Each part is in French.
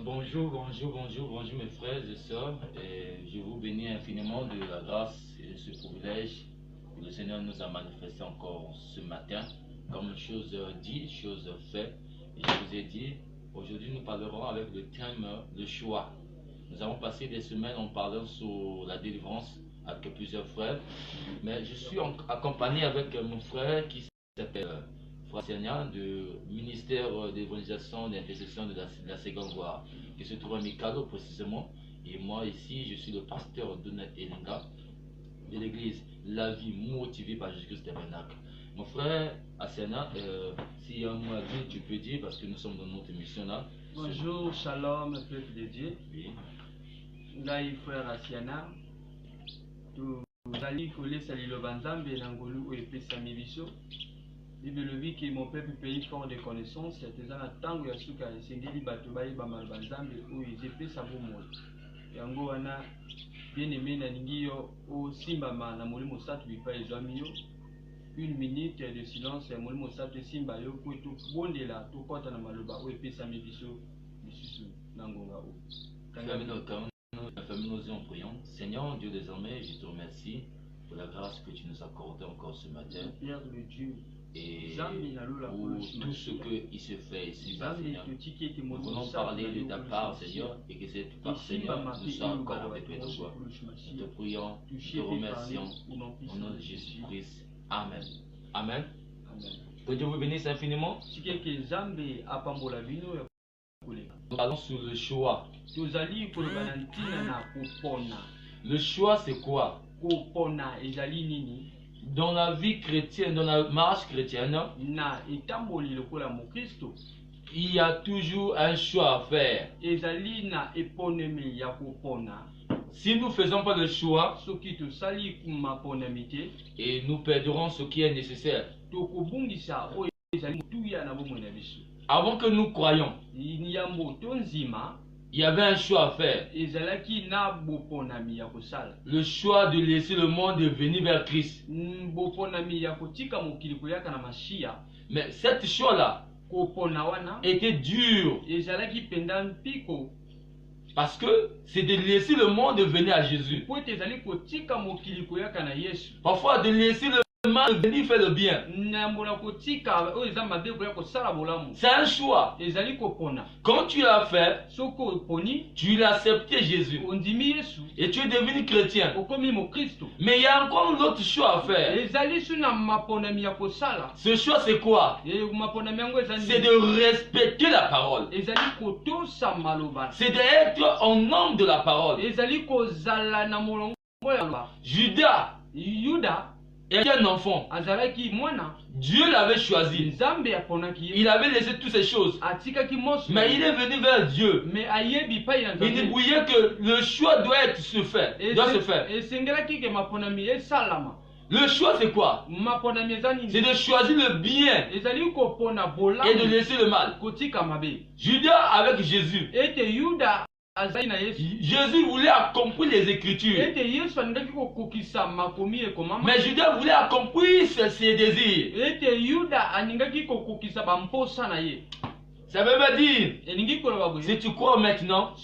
Bonjour mes frères et sœurs. Et je vous bénis infiniment de la grâce et de ce privilège que le Seigneur nous a manifesté encore ce matin. Comme chose dit, chose faite. Et je vous ai dit, aujourd'hui nous parlerons avec le thème le choix. Nous avons passé des semaines en parlant sur la délivrance avec plusieurs frères. Mais je suis accompagné avec mon frère qui s'appelle Frère Seigneur du ministère d'évangélisation et d'intercession de la seconde voie, qui se trouve à Mikado précisément. Et moi ici, je suis le pasteur Donat Elinga de l'église La Vie motivée par Jésus-Christ Tabernacle. Mon frère Asiana, s'il y a un mot à dire, tu peux dire parce que nous sommes dans notre émission là. Bonjour, shalom, peuple de Dieu. Oui. Ngai frère Asiana. Tozali kolesa liloba Nzambe na ngolu oyo epesami biso. Bible lobi que mon peuple pays fort de connaissance, c'est un tango ya suka esengeli bato bayeba maloba Nzambe oyo ezepesa bomoi. Yango wana bien-aimé nalingi yo osimbama na molimo sato bipa ezwami yo. Une minute de silence ya molimo sato esimba yo po tobondela tokɔta na maloba oyo epesami biso lisusu na ngonga oyo. Nous en prions. Seigneur Dieu désormais, je te remercie pour la grâce que tu nous accordes encore ce matin. Père de Dieu. Et pour tout ce qu'il se fait ici, Seigneur. Nous voulons parler de ta part, Seigneur, et que cette part, Seigneur, nous soit encore auprès de toi. Nous te prions, nous te remercions au nom de Jésus-Christ. Amen. Amen. Que Dieu vous bénisse infiniment. Nous parlons sur le choix. Le choix, c'est quoi? Dans la vie chrétienne, dans la marche chrétienne, il y a toujours un choix à faire. Si nous ne faisons pas le choix, et nous perdrons ce qui est nécessaire. Avant que nous croyions, il y avait un choix à faire. Le choix de laisser le monde et venir vers Christ. Mais cette choix-là était dur. Parce que c'est de laisser le monde et venir à Jésus. Parfois de laisser le mal venir faire le bien. C'est un choix. Quand tu l'as fait, tu l'as accepté Jésus. Et tu es devenu chrétien. Mais il y a encore l'autre choix à faire. Ce choix c'est quoi? C'est de respecter la parole. C'est d'être en homme de la parole. Judas était un enfant. Dieu l'avait choisi. Il avait laissé toutes ces choses. Mais il est venu vers Dieu. Il débrouillait que le choix doit se faire. Le choix c'est quoi? C'est de choisir le bien et de laisser le mal. Judas avec Jésus. Jésus voulait accomplir les Écritures. Mais Judas voulait accomplir ses désirs. Ça veut pas dire, si tu crois maintenant,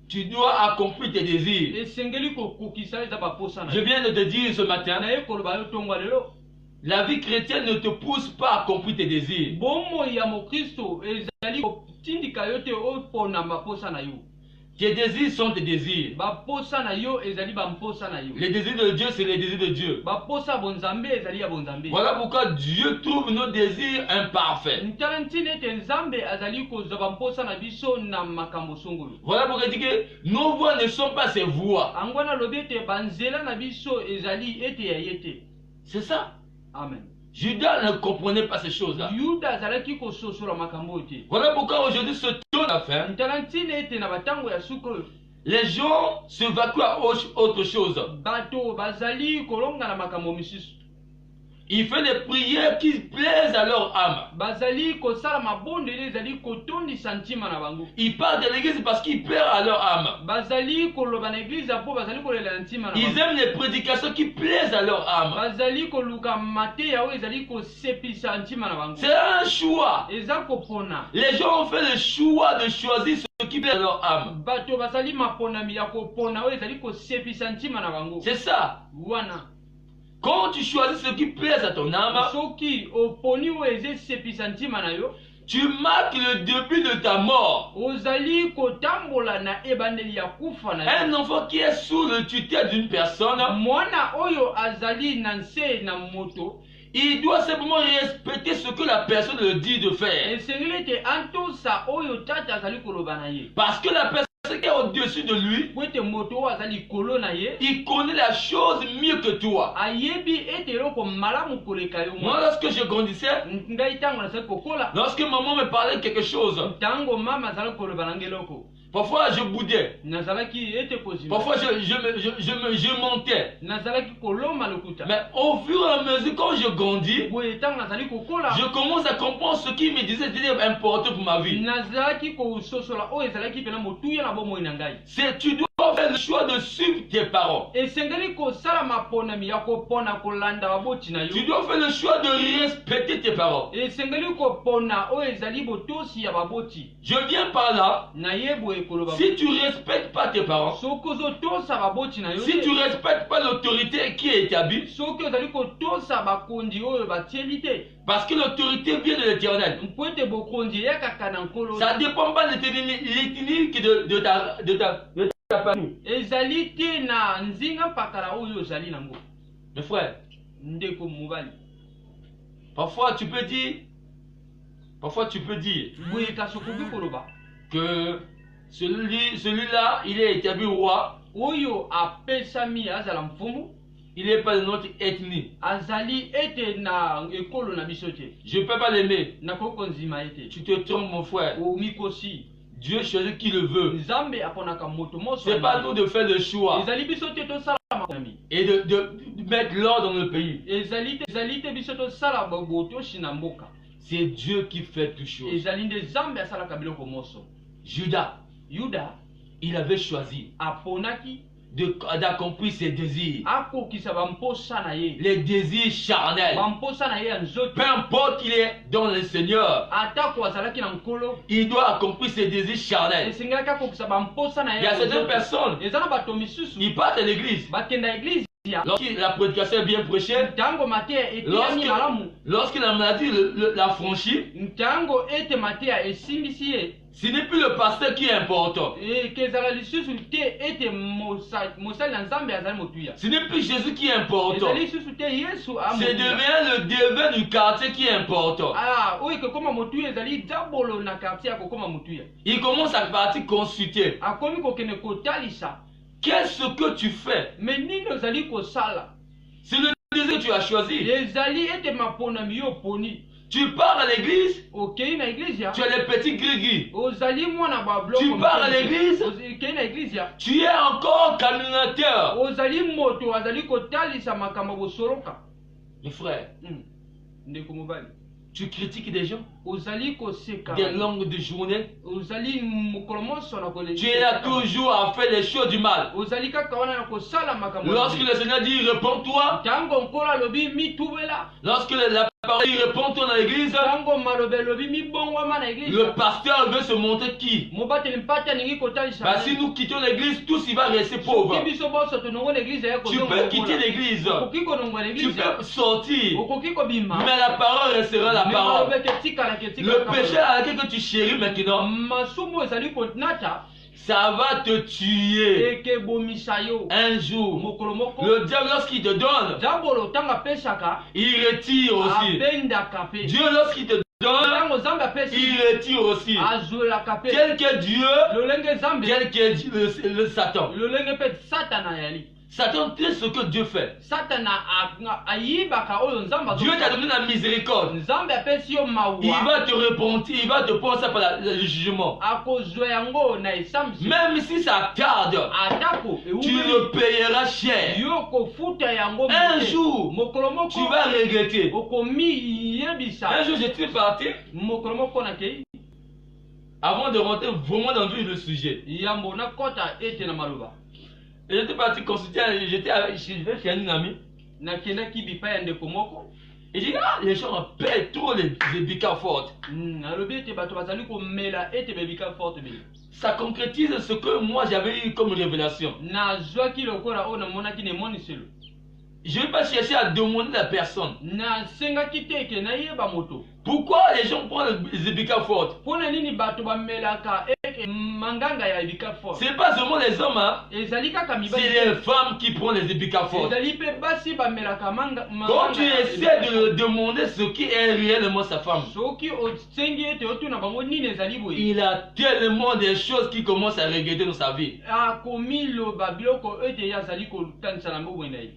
tu dois accomplir tes désirs. Je viens de te dire ce matin, la vie chrétienne ne te pousse pas à accomplir tes désirs. Tes désirs sont tes désirs. Les désirs de Dieu, c'est les désirs de Dieu. Voilà pourquoi Dieu trouve nos désirs imparfaits. Voilà pourquoi il dit que nos voix ne sont pas ses voix. C'est ça. Amen. Judas ne comprenait pas ces choses-là. Voilà pourquoi aujourd'hui ce tour à faire. Les gens se vacuent à autre chose. Il fait des prières qui plaisent à leur âme. bazali kosala mabondeli ezali kotondisa ntima na bango. Ils partent de l'église parce qu'ils plaisent à leur âme. Bazali koloba na eglize po bazali kolela ntima na Ils bango. aiment les prédications qui plaisent à leur âme. Bazali koluka mateya oyo ezali kosepisa ntima na bango. C'est un choix. Eza kopona. Les gens ont fait le choix de choisir ce qui plaît à leur âme. Bato bazali maponami ya kopona oyo ezali kosepisa ntima na bango. C'est ça. Wana. Quand tu choisis ce qui plaît à ton âme, Soki oponi oyo ezesepisa ntima na yo, tu marques le début de ta mort. ozali kotambola na ebandeli ya kufa na yo. Un enfant qui est sous le tutelle d'une personne, Mwana oyo azali na nse na moto, il doit simplement respecter ce que la personne le dit de faire. esengeli ete antosa oyo tata azali koloba na ye. Parce que la personne qui est au-dessus de lui, Po ete moto oyo azali likolo na ye, il connaît la chose mieux que toi. ayebi ete eloko malamu koleka yo. Moi, lorsque je grandissais, Ngai ntango nazali kokola, lorsque maman me parlait quelque chose, ntango mama azali koloba na ngai eloko, parfois je boudais, nazalaki ete kozima, parfois je mentais. nazalaki koloma lokuta. Mais au fur et à mesure, quand je grandis, Boye ntango nazali kokola, je commence à comprendre ce qui me disait était important pour ma vie. nazalaki kososola oyo ezalaki pena motuya na bomoi na ngai. C'est tu dois faire le choix de suivre tes parents. Esengeli kosala maponami ya kopona kolanda baboti na yo. Tu dois faire le choix de respecter tes parents. Esengeli kopona oyo ezali botosi ya baboti. Je viens par là. Na ye boye koloba. Si tu ne respectes pas tes parents, Soki ozotosa baboti na yo, si tu ne respectes pas l'autorité qui est établie, soki ozali kotosa bakondi oyo batieli te, parce que l'autorité vient de l'Éternel. mpo ete bokonzi eyakaka na nkolo. Ça ne dépend pas de l'ethnie de ta famille. Ezali te na nzinga mpakala oyo ozali nango. Mes frères, Ndeko mobali. parfois tu peux dire Boye kasokoki koloba. que celui-là, il est établi roi, Oyo apesami azala mfumu, il n'est pas de notre ethnie. azali ete na ekolo na biso te. Je ne peux pas l'aimer. Nakoko nzima ete. Tu te trompes, mon frère. Omikosi. Dieu choisit qui le veut. Nzambe aponaka moto moso. C'est pas nous de faire le choix Ezali biso te tosala makomi. et de mettre l'ordre dans le pays. Ezali te biso tosala botoshi na mboka. C'est Dieu qui fait toutes choses. Ezali nde Nzambe asalaka biloko moso. Judas, Yuda il avait choisi aponaki d'accomplir ses désirs. akokisa bamposa na ye. Les désirs charnels. Bamposa na ye ya nzoto. Peu importe qu'il est dans le Seigneur, Atako azalaki na nkolo. il doit accomplir ses désirs charnels. Esengaki akokisa bamposa na ye. Il y a certaines personnes, Eza na bato misusu. ils partent à l'église. Bakenda eglise. Lorsque la prédication est bien prêchée, Ntango mateya etiami malamu. lorsque la maladie l'a franchi, Ntango ete mateya esimbisi ye. ce n'est plus le pasteur qui est important. Kezala lisusu te ete mosali na Nzambe azali motuya. Ce n'est plus Jésus qui est important. Ezali lisusu te Yesu C'est devient le devin du quartier qui est important. oyo ekokoma motuya ezali dabolo na quartier ya kokoma motuya. Il commence à partir consulter. Akomi kokende kotalisa. Qu'est-ce que tu fais? Me nini ozali kosala? C'est le désir que tu as choisi. Ezali ete maponami yo poni. Tu pars à l'église, Okei na eglise ya. tu as les petits gris-gris. Ozali mwana ba bloko. Tu pars à l'église, Okei na eglise ya. tu es encore calomniateur. Ozali moto azali kotalisa makambo bosoloka. Mes frères, Ndeko mobali. tu critiques des gens, Ozali koseka. des longues de journée. Ozali mokolo moso na koleka. Tu es là toujours à faire les choses du mal. Ozali kaka wana na kosala makambo. Lorsque le Seigneur dit réponds-toi, Tango nkola lobi mitubela. lorsque la parole dit réponds-toi dans l'église, Tango malobe lobi mibongwama na eglise. le pasteur veut se montrer qui? Mobateli mpata ningi kotalisa. Bah, si nous quittons l'église, tous il va rester pauvre. Biso boso tonongo l'église ya Tu peux quitter l'église, Okoki konongo tu l'église. peux sortir, Okoki kobima. mais la parole restera la parole. Le Le péché à laquelle que tu chéris maintenant, masumu ezali konata. ça va te tuer. Eke bomisa yo. Un jour, Mokolo moko. le diable, lorsqu'il te donne, Jambolo tanga pesaka. il retire aussi. Abenda kape. Dieu, lorsqu'il te donne, Tango zamba pesi. il retire aussi. Azula kape. Tel que Dieu, Lolenge zambe. tel que le Satan. Lolenge pe satana yali. Satan tait ce que Dieu fait. Satana ayibaka oyo nzamba. Dieu t'a donné la miséricorde. Nzamba apesi yo mawa. Il va te repentir, il va te prendre ça par le jugement. Akozwa yango na esamsi. Même si ça tarde, Atako tu le payeras cher. Yo kofuta yango. Un jour, mokolo moko tu vas regretter. Okomi yebisa. Un jour, j'étais parti. Mokolo moko na kei. Avant de rentrer vraiment dans le sujet. Yambo na kota ete na maluba. Et j'étais parti consulter, j'étais chez un ami. Na kenda kibipa ya ndeko moko. Et j'ai dit, ah, les gens paient trop les bicas fortes. Ça concrétise ce que moi j'avais eu comme révélation. Je ne vais pas chercher à demander à la personne. Pourquoi les gens prennent les ébicas fortes? C'est pas seulement les hommes, hein? C'est les femmes qui prennent les ébicas fortes. Quand tu essaies de demander ce qui est réellement sa femme, il a tellement de choses qui commencent à regretter dans sa vie.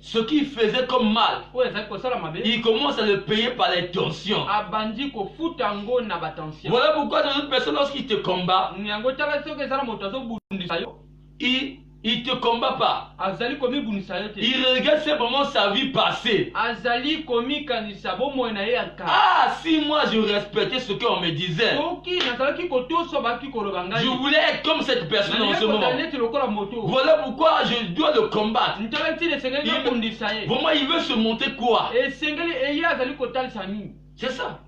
Ce qui faisait comme mal, il commence à le payer par les tensions. Voilà pourquoi dans une personne, lorsqu'il te combat, il te combat pas. Il regarde simplement sa vie passée. Ah, si moi je respectais ce qu'on me disait, je voulais être comme cette personne en ce moment. Voilà pourquoi je dois le combattre. Vraiment, il veut se montrer quoi? C'est ça.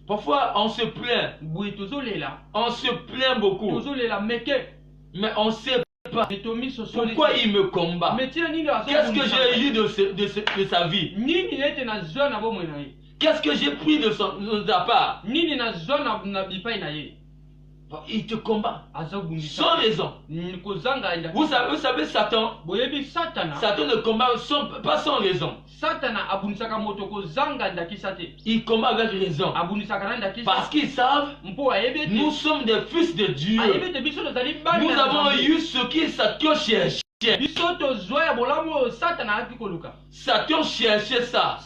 Parfois, on se plaint. On se plaint beaucoup. Mais on sait pas pourquoi il me combat. Qu'est-ce que j'ai eu de sa vie? Qu'est-ce que j'ai pris de sa part? Il te combat sans raison. Vous savez Satan ne combat pas sans raison. Il combat avec raison. Parce qu'ils savent, nous sommes des fils de Dieu. Nous avons eu ce que Satan cherchait. Satan cherchait ça.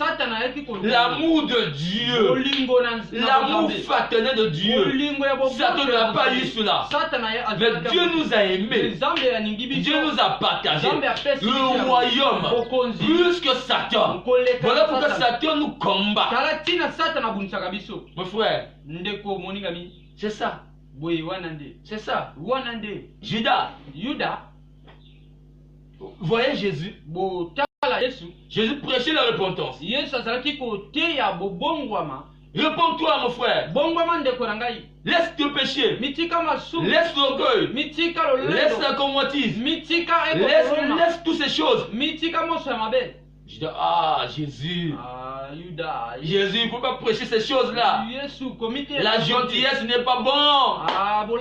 L'amour de Dieu. L'amour fraternel de Dieu. Satan n'a pas eu cela. Mais Dieu nous a aimés. Dieu nous a partagé le royaume plus que Satan. Voilà pourquoi Satan nous combat. Mon frère, c'est ça. C'est ça. Judas. Voyez Jésus. Jésus prêchait la repentance. Réponds-toi, mon frère. Laisse tes péchés. Laisse l'orgueil. Laisse la convoitise. Laisse toutes ces choses. Je dis, ah, Jésus. Jésus, il ne faut pas prêcher ces choses-là. La gentillesse n'est pas bon. Il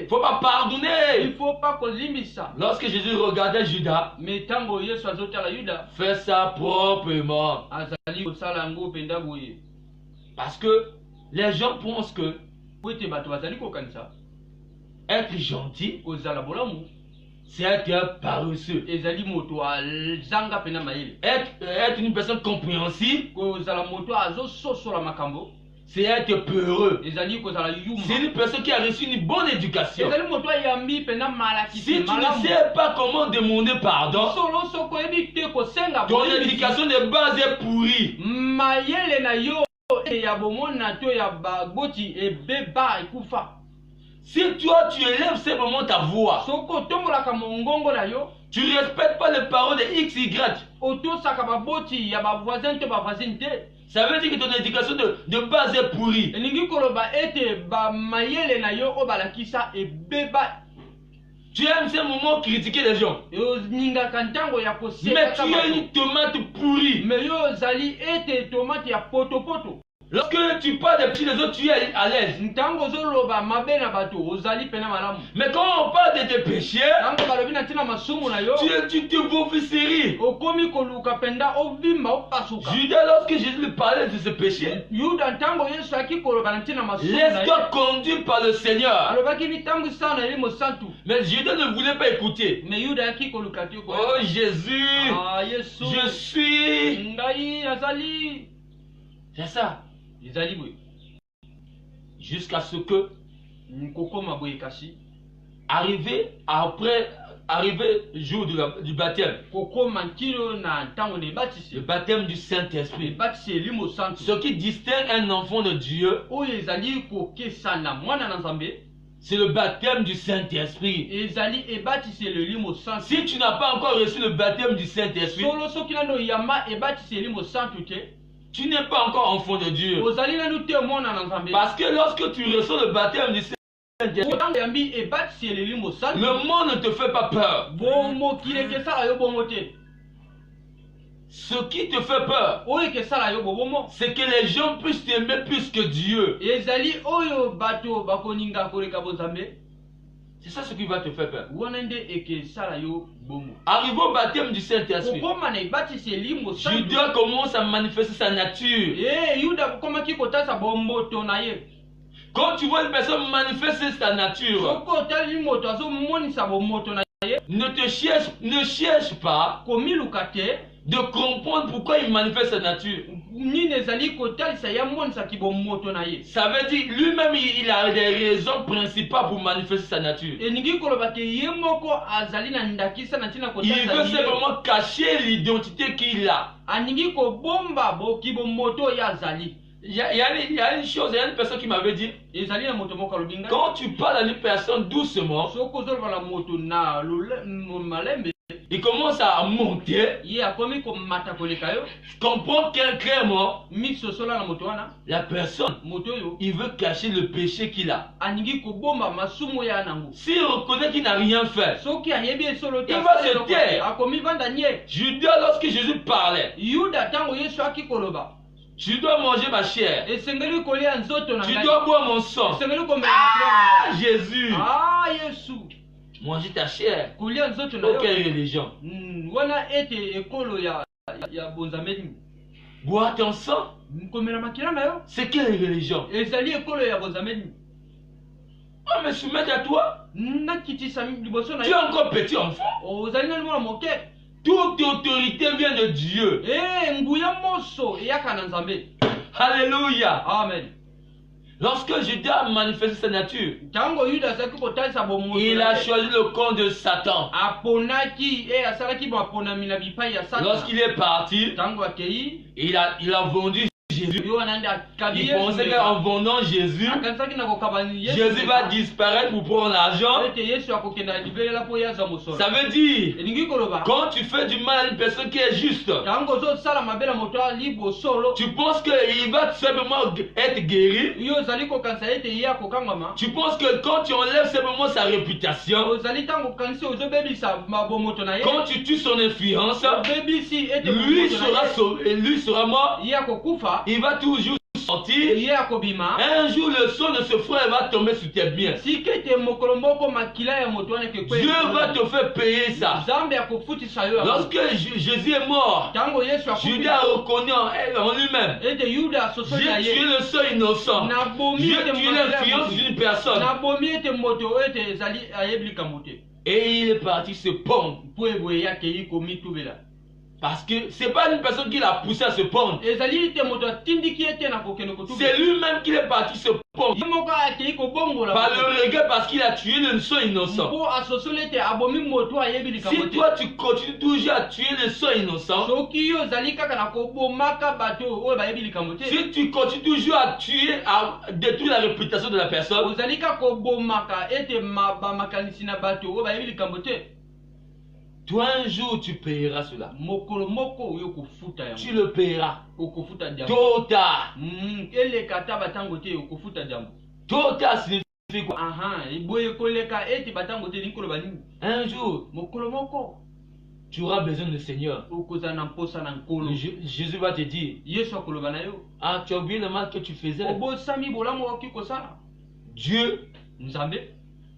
ne faut pas pardonner. Lorsque Jésus regardait Judas, fais ça proprement. Parce que les gens pensent que être gentil, c'est être paresseux. Être une personne compréhensive, c'est être peureux. C'est une personne qui a reçu une bonne éducation. Si tu ne sais pas comment demander pardon, ton éducation de base est pourrie. Si toi tu élèves simplement ta voix, tu ne respectes pas les paroles de XY, ça veut dire que ton éducation de base est pourrie. Tu aimes ces moments critiquer les gens. Mais tu es une tomate pourrie. Lorsque tu parles des petits des autres, tu es à l'aise. Ntango zoloba mabe na bato ozali pena malamu. Mais quand on parle de tes péchés, Ntango balobi na tina masumu na yo. tu te vofisseries. Okomi koluka penda ovimba opasuka. Judas, lorsque Jésus lui parlait de ses péchés, Yuda ntango Yesu akikoloka na tina masumu na yo. laisse-toi conduire par le Seigneur. Alobaki ni tangu sana elimo santu. Mais Judas ne voulait pas écouter. Mais Yuda akikoluka ti ko. Oh Jésus, Ah Yesu. je suis. Ngai azali. C'est ça. Ezali boye. Jusqu'à ce que, Nkokoma boye kasi. arrivé jour du baptême, Kokoma nkilo na ntango ne le batisi. baptême du Saint-Esprit, Batisi elimo santu. ce qui distingue un enfant de Dieu, Oyo ezali kokesana mwana na Nzambe. c'est le baptême du Saint-Esprit. Ezali ebatisi elimo santu. Si tu n'as pas encore reçu le baptême du Saint-Esprit, Solo soki nano yama ebatisi elimo santu te. tu n'es pas encore enfant de Dieu. Ozali nanu te mwana na Nzambe. Parce que lorsque tu reçois le baptême du Saint-Esprit, Otango yambi ebatisi elimo santu. le monde ne te fait pas peur. Bomo kilekesala yo bomo te. Ce qui te fait peur, Oyo ekesala yo bomo. c'est que les gens puissent t'aimer plus que Dieu. Ezali oyo bato bakoninga koleka bozambe. C'est ça ce qui va te faire peur. Wana nde ekesala yo bomo. Arrivé au baptême du Saint-Esprit, Kokoma na ebatisi elimo santu. Judas commence à manifester sa nature. Yuda komaki kotasa bomboto na ye. Quand tu vois une personne manifester sa nature, Soko otali moto azomonisa bomoto na ye. ne cherche pas Komiluka te. de comprendre pourquoi il manifeste sa nature. Nini ezali kotalisa ya monisa kibomoto na ye. Ça veut dire lui-même il a des raisons principales pour manifester sa nature. Eningi koloba te ye moko azali na ndakisa na ntina Il veut kotalisa ye. simplement cacher l'identité qu'il a. Aningi kobomba kibomoto ya azali. Il y a une chose, il y a une personne qui m'avait dit, Ezali na moto moko alobinga. quand tu parles à une personne doucement, Soko zoloba na moto na malembe. il commence à monter, Ye akomi komata koleka yo. comprend clairement Miso sola na moto wana. la personne. Moto yo. Il veut cacher le péché qu'il a. Aningi kobomba masumu ya nango. S'il reconnaît qu'il n'a rien fait, Soki ayebi esolo te. Il va se taire. Akomi vanda nye. Judas, lorsque Jésus parlait, Yuda tango Yesu akikoloba. tu dois manger ma chair, Esengeli kolia nzoto na tu ngai. dois boire mon sang. Esengeli komela Ah, na Jésus, Ah Yesu. manger ta chair. Kolia nzoto na Oh, yo. quelle religion. Wana ete ekolo ya bonzameli. Boire ton sang, Komela makila na yo. c'est quelle religion? Ezali ekolo ya bonzameli. On me soumettre à toi. Nakitisa liboso na Tu es yo. encore petit enfant. Ozali na mwana moke. Toute autorité vient de Dieu. Nguya moso eyaka na Nzambe. Alléluia. Amen. Lorsque Judas a manifesté sa nature, Tango Yuda azaki kotalisa bomoto. il a choisi le camp de Satan. Aponaki asalaki baponami na bipai ya Satan. Lorsqu'il est parti, Tango akei il a vendu Jésus. yo ananda akabi Il pensait qu'en vendant Jésus, akansaki na kokabani Jésus va disparaître pour prendre l'argent. ete Yesu akokenda libelela po yaza mosolo. Ça veut dire, Elingi koloba quand tu fais du mal à une personne qui est juste, tango zo sala mabela moto libo solo. tu penses qu'il va simplement être guéri. Yo zali kokansa ete ya kokangama. Tu penses que quand tu enlèves simplement sa réputation, Ozali tango kansi ozo bebisa mabomoto na ye. quand tu tues son influence, Bebisi ete lui bomoto na sera ye. sauvé, lui sera mort. Ye akokufa. Il va toujours sortir. Ye akobima. Un jour, le sang de ce frère va tomber sur tes biens. Sikete mokolo moko makila ya moto wana ke kwe. Dieu va te faire payer ça. Zambe akofutisa yo. Lorsque Jésus est mort, Tango Yesu Judas a reconnu en lui-même. ete Yuda soso ya J'ai tué ye. le sang innocent. Nabomi J'ai ete tué l'influence d'une personne. Nabomi ete moto ete ezali ayebli kamote. Et il est parti se pendre. Po eboye yake yiko mitubela. Parce que c'est pas une personne qui l'a poussé à se pendre. Ezali ete moto atindiki ete na kokeno kotubela. C'est lui-même qui est parti se pendre. Ye moko ate ko bongola. Par le regret parce qu'il a tué le sang innocent. Po asosole ete abomi moto ayebli Si kamote. toi tu continues toujours à tuer le sang innocent, Soki yo zali kaka na kobomaka bato oyo bayebili kamote. si tu continues toujours à tuer, à détruire la réputation de la personne, Ozali kaka kobomaka ete makanisi na bato oyo bayebili kamote. toi un jour tu payeras cela. Mokolo moko oyo kofuta yango. Tu le payeras. Okofuta diambo. Tôt ou tard. Eleka ta batango te okofuta diambo. Tôt ou tard signifie quoi? Aha, eboye koleka ete batango te likolo banini. Un jour, Mokolo moko. tu auras besoin du Seigneur. okozala na mposa na nkolo. Jésus va te dire, Yesu akoloba na yo, ah, tu as oublié le mal que tu faisais. obosami bolamu okoki kosala. Dieu, Nzambe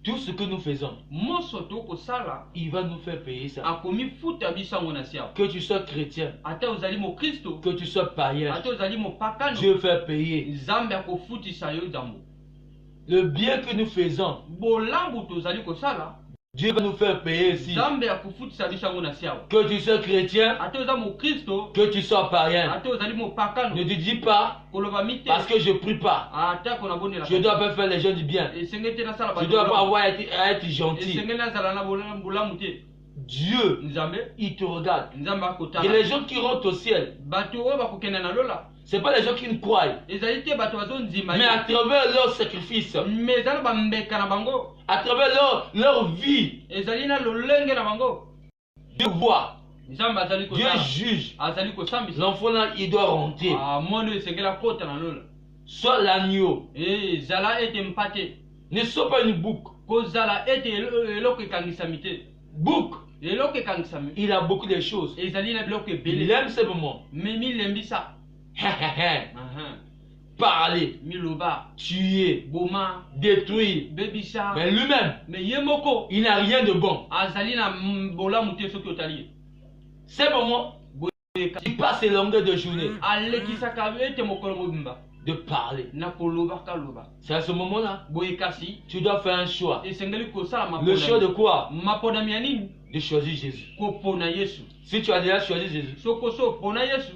tout ce que nous faisons, moso tokosala il va nous faire payer ça. akomi futa biso yango na siawa. Que tu sois chrétien, Ata ozali mokristo, que tu sois païen, ata ozali mopakano, Dieu fait payer. Nzambe akofutisa yo nzambo. Le bien que nous faisons, Bolambu tozali kosala, Dieu va nous faire payer aussi. Nzambe akofutisa biso yango na siawa. Que tu sois chrétien, Ata oza mokristo, que tu sois païen. ata ozali mopakano, Ne te dis pas, koloba mite parce que je prie pas, ata kona bonela. je dois pas faire les gens du bien. Esengeli na sala Je dois pas avoir à être gentil. Esengeli na sala na bolamu te. Dieu, Nzambe, il te regarde. Nzambe akotala. Et les gens qui rentrent au ciel, Bato oyo bakokenda na lola. ce n'est pas les gens qui ne croient, Ezali te bato bazonzima. mais à travers leur sacrifice, Mais ezali bambeka na bango. à travers leur vie, Ezali na lolenge na bango. Dieu voit, Nzambe azali Dieu kosala. juge. Azali kosambisa. L'enfant là, il doit rentrer. Mono esengeli akota na lola. Soit l'agneau, Zala ete mpate. ne sois pas une boucle. Kozala ete eloko ekangisami te. Boucle, Eloko ekangisami. il a beaucoup de choses. Ezali na biloko Il ebele. aime ces moments. Mais milembisa. Parler, Miloba. tuer, Boma. détruire. Bebisa. Mais lui-même, Mais yemoko. il n'a rien de bon. Azali na bolamu te soki otali. Ces moments, il passe ses longueurs de journée Alekisaka ete mokolo mobimba. de parler. Na koloba kaloba. C'est à ce moment-là, Boye kasi. tu dois faire un choix. Esengeli kosala Le choix de mapona. quoi? Mapona ya nini? De choisir Jésus. Kopona Yesu. Si tu as déjà choisi Jésus, Sokoso pona Yesu.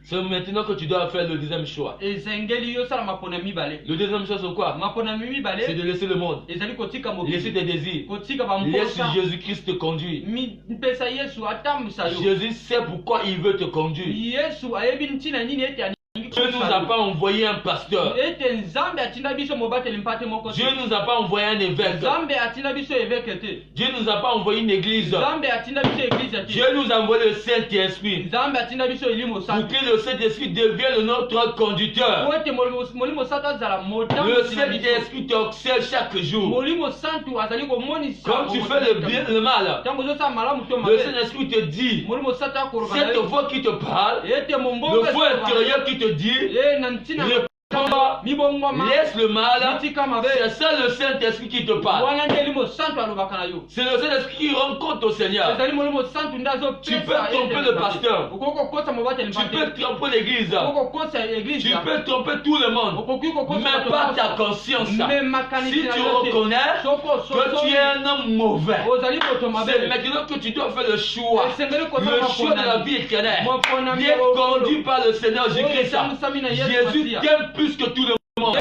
c'est maintenant que tu dois faire le deuxième choix. Esengeli yo sala mapona mibale. Le deuxième choix, c'est quoi? Mapona C'est mibale. de laisser le monde. Ezali kotika Laisser mokili. tes désirs. Kotika Laisse bamposa. Jésus-Christ te conduire. Mpesa Yesu atambisa yo. Jésus sait pourquoi il veut te conduire. Yesu ayebi ntina nini ete aningi Dieu ne nous a pas envoyé un pasteur. ete Nzambe atinda biso mobateli mpate moko te. Dieu ne nous a pas envoyé un évêque. Nzambe atinda biso eveke te. Dieu ne nous a pas envoyé une église. Nzambe atinda biso eglise te. Dieu nous a envoyé le Saint-Esprit Nzambe atinda biso elimo pour santu. que le Saint-Esprit devienne notre conducteur. Po ete molimo santu azala motambo Le tina biso. Saint-Esprit t'observe chaque jour. Molimo santu azali komonisa. Quand tu fais le bien, le mal, Tango ozosala malamu to le mabe. Saint-Esprit te dit, Molimo santu akoloba na cette yo. voix qui te parle, Ete mombongo. le feu intérieur qui te dit, Na ntina. réponds pas, Mibongoma. laisse le mal. Mitika mabe. C'est ça le Saint-Esprit qui te parle. Wana nde elimo santu alobaka na yo. C'est le Saint-Esprit qui rend compte au Seigneur. Ezali molimo santu ndazo Tu peux tromper le pasteur. Okoko kosa mobateli Tu mpate. peux tromper l'église. Okoko kosa église. Tu peux tromper tout le monde. Okoki kokosa Mais bato pas nyonso. ta conscience. Mais makanisi Si na tu yo te. reconnais Soko que tu es un homme mauvais, ozali moto mabe. c'est maintenant que tu dois faire le choix. Esengeli kosa Le choix de la maponami. vie éternelle. Maponami D'être ya conduit par le Seigneur Jésus-Christ. Jésus t'aime plus que tout le monde.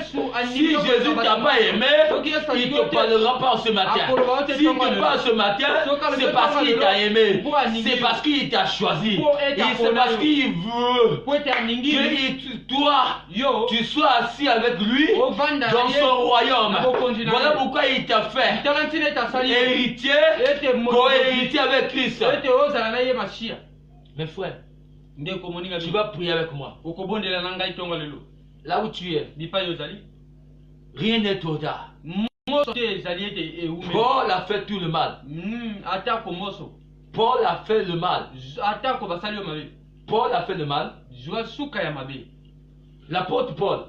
Si Jésus t'a pas aimé, il ne te parlera pas ce matin. S'il te parle ce matin, c'est parce qu'il t'a aimé. C'est parce qu'il t'a choisi. Et c'est parce qu'il veut que toi, tu sois assis avec lui dans son royaume. Voilà pourquoi il t'a fait héritier, co-héritier avec Christ. Mes frères, tu vas prier avec moi. Là où tu es, rien n'est trop tard. Paul a fait tout le mal. Paul a fait le mal. Paul a fait le mal. L'apôtre Paul,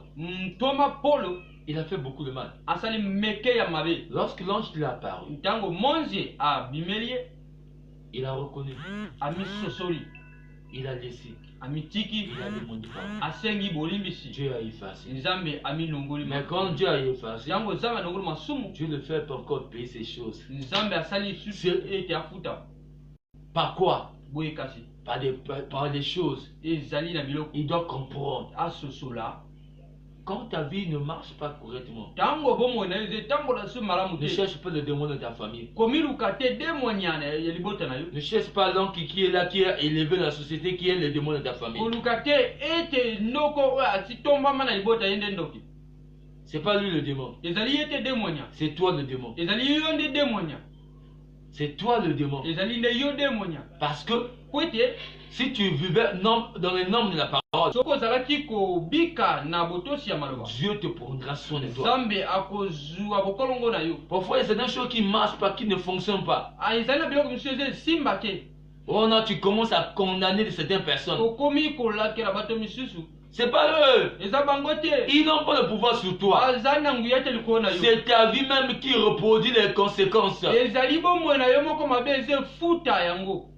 il a fait beaucoup de mal. Lorsque l'ange lui a apparu, il a reconnu. Il a laissé. Il a demandé pardon. Dieu a effacé. Mais quand Dieu a effacé, Dieu le fait encore payer ces choses. Par quoi? Par des choses. Il doit comprendre. Quand ta vie ne marche pas correctement, ne cherche pas le démon de ta famille. Ne cherche pas l'homme qui est là, qui est élevé dans la société, qui est le démon de ta famille. C'est pas lui le démon. C'est toi le démon. C'est toi le démon. Parce que si tu vivais dans les normes de la parole, Dieu te prendra soin de toi. Parfois, il y a certaines choses qui ne marchent pas, qui ne fonctionnent pas. Oh non, tu commences à condamner certaines personnes. okomi kolakela bato misusu C'est pas eux. eza bango te Ils n'ont pas le pouvoir sur toi. aza na nguya te likolo na yo C'est ta vie même qui reproduit les conséquences. ezali bomoi na yo moko mabe eza efuta yango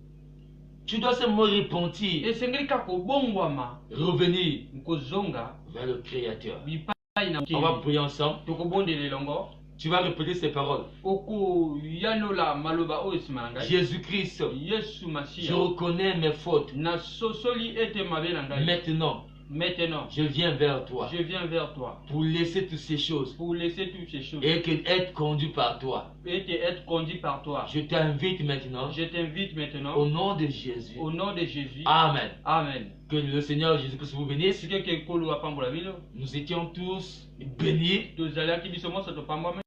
Tu dois seulement repentir, esengeli kaka kobongwama revenir kozonga vers le Créateur. bipai na On va prier ensemble. tokobondela elongo Tu vas répéter ces paroles. okoyanola maloba oyo nsima na ngai Jésus-Christ, yesu je masiya reconnais mes fautes. nasosoli ete mabe na ngai Maintenant, maintenant je viens vers toi je viens vers toi pour laisser toutes ces choses pour laisser toutes ces choses et être conduit par toi. et être conduit par toi. Je t'invite maintenant Je t'invite maintenant au nom de Jésus. au nom de Jésus. Amen. Amen. Que le Seigneur Jésus-Christ vous bénisse. Sike ke kolo apambola bino. Nous étions tous bénis Tozalaki biso moso topambwama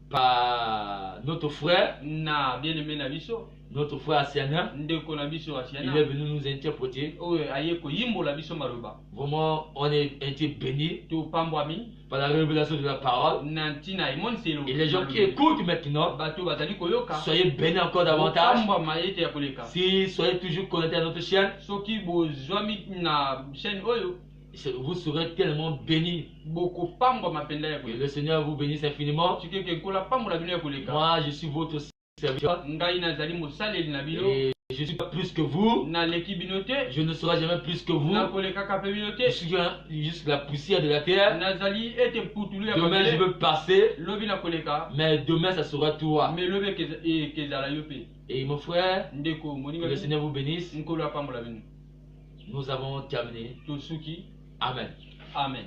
par notre frère, na bien-aimé na biso. notre frère Asiana. Ndeko na biso Il Asiana. est venu nous interpréter. Oyo aye ko yimbola biso maloba. Vraiment, on a été bénis Topambwami par la révélation de la parole. na ntina imonselo. Et les gens qui écoutent maintenant, bato bazali koyoka. soyez bénis encore davantage. Pambwama ete ya koleka. Si soyez toujours connectés à notre chaîne, Soki bozwami na chaîne oyo vous serez tellement bénis. boko pambwama penda ya Que koleka. le Seigneur vous bénisse infiniment. Sike ke kola pambola bino ya koleka. Moi, je suis votre serviteur Ngai nazali mosaleli na bino. et je suis pas plus que vous. Na leki bino te. Je ne serai jamais plus que vous. Na kolekaka pe bino Je te. suis juste la poussière de la terre. Nazali ete putulu ya Demain, je mabele. veux passer, Lobi na koleka. mais demain, ça sera toi. Me lobi kezala yo pe. Et mon frère, Ndeko que moninga le bino. Seigneur vous bénisse. Nkolo apambola bino. Nous avons terminé. Tosuki. Amen. Amen.